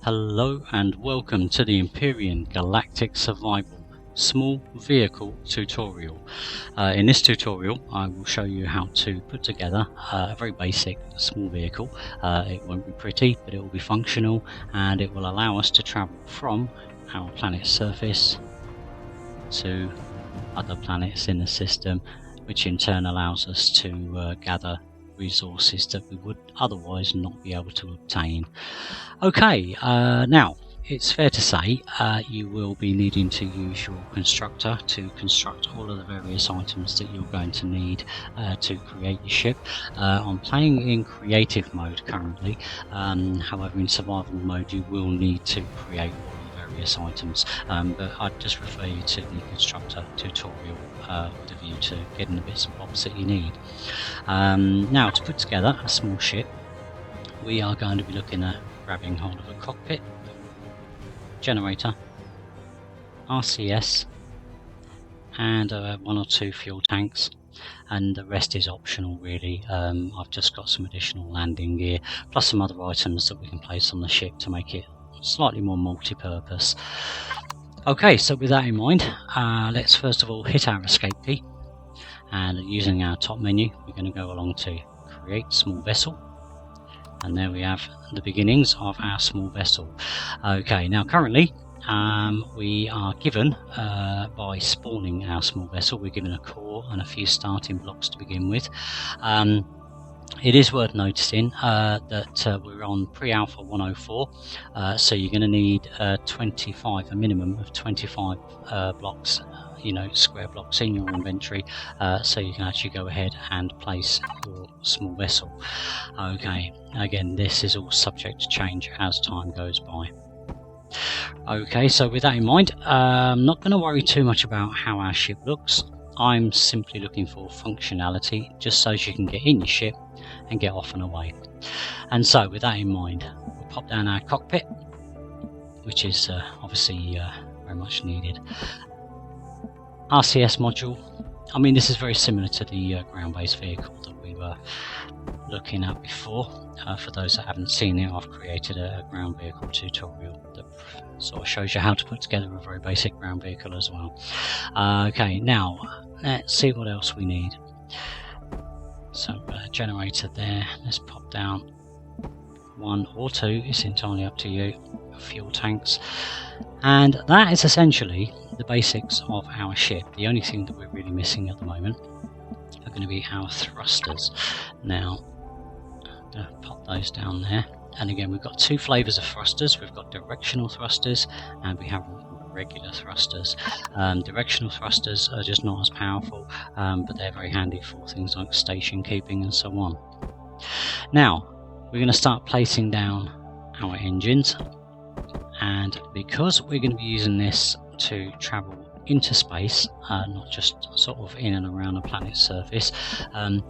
Hello and welcome to the Empyrion Galactic Survival Small Vehicle Tutorial. In this tutorial I will show you how to put together a very basic small vehicle. It won't be pretty, but it will be functional, and it will allow us to travel from our planet's surface to other planets in the system, which in turn allows us to gather resources that we would otherwise not be able to obtain. Okay, now it's fair to say you will be needing to use your constructor to construct all of the various items that you're going to need to create your ship. I'm playing in creative mode currently, however in survival mode you will need to create all of the various items, but I'd just refer you to the constructor tutorial with a view to getting the bits and bobs that you need. Now, to put together a small ship, we are going to be looking at grabbing hold of a cockpit, generator, RCS, and one or two fuel tanks, and the rest is optional really. I've just got some additional landing gear plus some other items that we can place on the ship to make it slightly more multi-purpose. Okay, so with that in mind, let's first of all hit our escape key, and using our top menu we're going to go along to create small vessel, and there we have the beginnings of our small vessel. Okay, now currently we are given, by spawning our small vessel, we're given a core and a few starting blocks to begin with. It is worth noticing that we're on pre-alpha 104, so you're going to need a minimum of 25 blocks, square blocks in your inventory, so you can actually go ahead and place your small vessel. Okay, again this is all subject to change as time goes by. Okay, so with that in mind, I'm not going to worry too much about how our ship looks. I'm simply looking for functionality, just so you can get in your ship and get off and away. And so with that in mind, we'll pop down our cockpit, which is obviously very much needed. RCS module, I mean this is very similar to the ground-based vehicle that we were looking at before. For those that haven't seen it, I've created a ground vehicle tutorial that sort of shows you how to put together a very basic ground vehicle as well. Okay, now let's see what else we need. So generator there, let's pop down one or two, it's entirely up to you. Fuel tanks, and that is essentially the basics of our ship. The only thing that we're really missing at the moment are going to be our thrusters. Now pop those down there, and again we've got two flavors of thrusters. We've got directional thrusters and we have regular thrusters. Directional thrusters are just not as powerful, but they're very handy for things like station keeping and so on. Now we're going to start placing down our engines, and because we're going to be using this to travel into space, not just sort of in and around a planet's surface,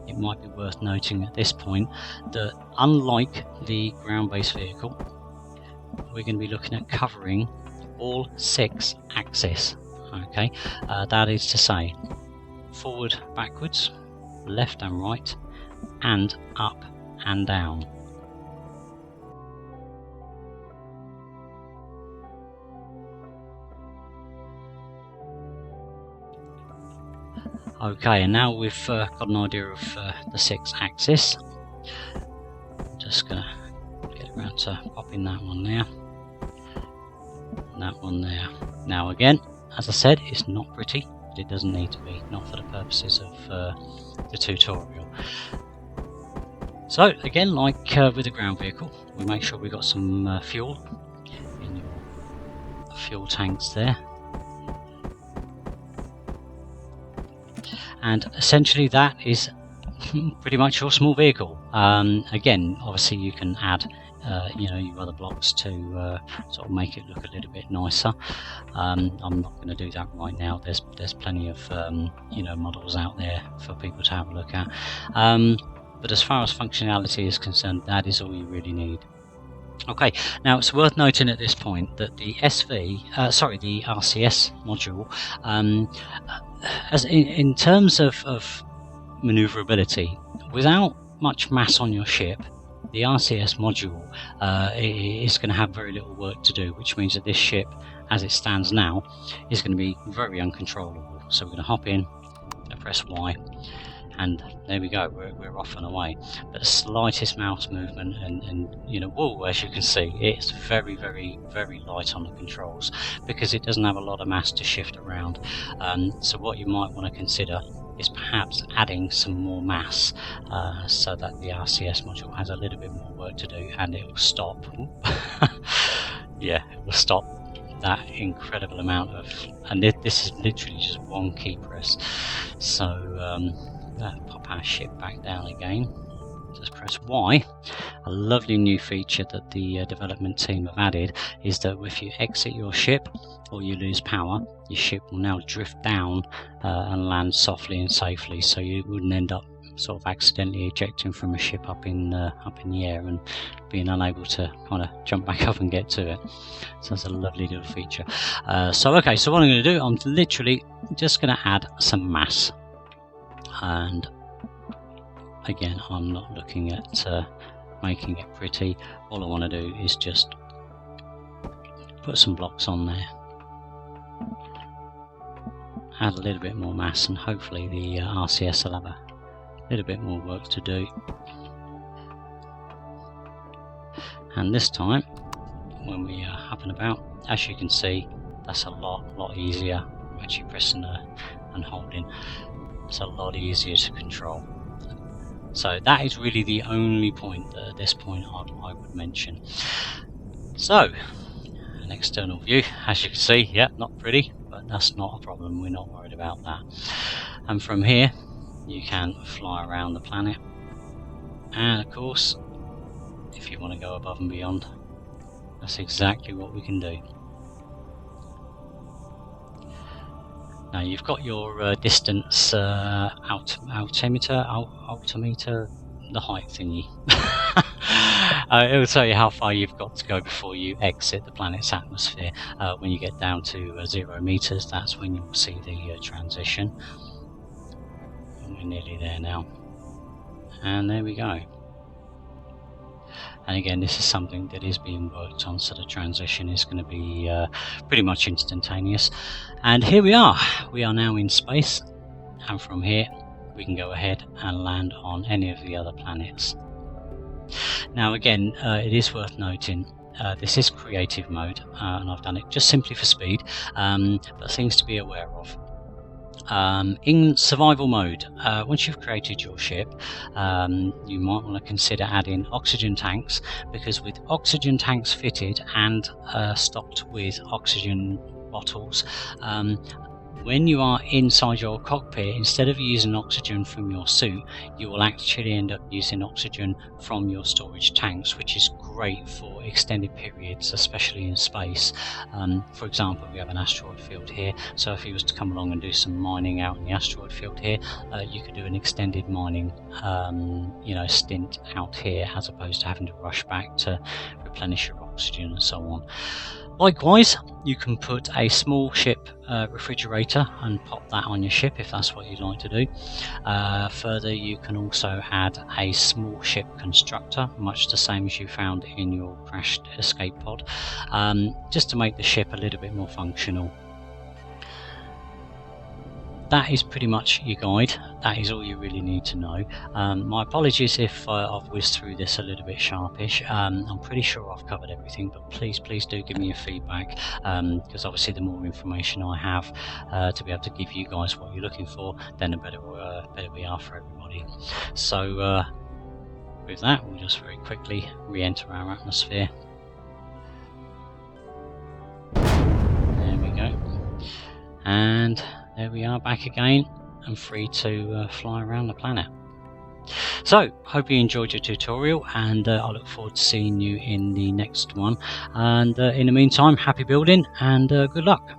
it might be worth noting at this point that unlike the ground-based vehicle, we're going to be looking at covering all 6 axes. Okay, that is to say forward, backwards, left and right, and up and down. Okay, and now we've got an idea of the 6 axis. I'm just going to get around to popping that one there, and that one there. Now again, as I said, it's not pretty, but it doesn't need to be, not for the purposes of the tutorial. So again, like with the ground vehicle, we make sure we've got some fuel in your fuel tanks there. And essentially that is pretty much your small vehicle. Again, obviously you can add your other blocks to sort of make it look a little bit nicer. I'm not going to do that right now. There's plenty of models out there for people to have a look at. But as far as functionality is concerned, that is all you really need. Okay, now it's worth noting at this point that the the RCS module, as in terms of manoeuvrability, without much mass on your ship, the RCS module is going to have very little work to do, which means that this ship, as it stands now, is going to be very uncontrollable. So we're going to hop in, press Y, and there we go, we're off and away. But the slightest mouse movement and you know, whoa, as you can see, it's very light on the controls because it doesn't have a lot of mass to shift around. So what you might want to consider is perhaps adding some more mass so that the RCS module has a little bit more work to do, and it will stop yeah, it will stop that incredible amount of, and this is literally just one key press. So pop our ship back down again, just press Y. A lovely new feature that the development team have added is that if you exit your ship or you lose power, your ship will now drift down and land softly and safely, so you wouldn't end up sort of accidentally ejecting from a ship up in the air and being unable to kind of jump back up and get to it. So that's a lovely little feature. So okay, so what I'm going to do, I'm literally just going to add some mass, and again, I'm not looking at making it pretty. All I want to do is just put some blocks on there, add a little bit more mass, and hopefully the RCS will have a little bit more work to do. And this time, when we are up and about, as you can see, that's a lot easier. Actually pressing and holding, it's a lot easier to control. So that is really the only point that at this point I would mention. So an external view, as you can see, yeah, not pretty, but that's not a problem, we're not worried about that. And from here you can fly around the planet, and of course if you want to go above and beyond, that's exactly what we can do. Now you've got your distance altimeter, the height thingy. It will tell you how far you've got to go before you exit the planet's atmosphere. When you get down to 0 meters, that's when you'll see the transition. And we're nearly there now. And there we go. And again, this is something that is being worked on, so the transition is going to be pretty much instantaneous. And here we are now in space, and from here we can go ahead and land on any of the other planets. Now again, it is worth noting, this is creative mode, and I've done it just simply for speed, but things to be aware of. In survival mode, once you've created your ship, you might want to consider adding oxygen tanks, because with oxygen tanks fitted and stocked with oxygen bottles, when you are inside your cockpit, instead of using oxygen from your suit, you will actually end up using oxygen from your storage tanks, which is great for extended periods, especially in space. For example, we have an asteroid field here, so if you was to come along and do some mining out in the asteroid field here, you could do an extended mining stint out here, as opposed to having to rush back to replenish your oxygen and so on. Likewise, you can put a small ship refrigerator and pop that on your ship if that's what you'd like to do. Further, you can also add a small ship constructor, much the same as you found in your crashed escape pod, just to make the ship a little bit more functional. That is pretty much your guide. That is all you really need to know. My apologies if I've whizzed through this a little bit sharpish. I'm pretty sure I've covered everything, but please do give me your feedback, because obviously the more information I have to be able to give you guys what you're looking for, then the better we are for everybody. So with that, we'll just very quickly re-enter our atmosphere. There we go. And there we are, back again and free to fly around the planet. So, hope you enjoyed your tutorial, and I look forward to seeing you in the next one. And in the meantime, happy building and good luck.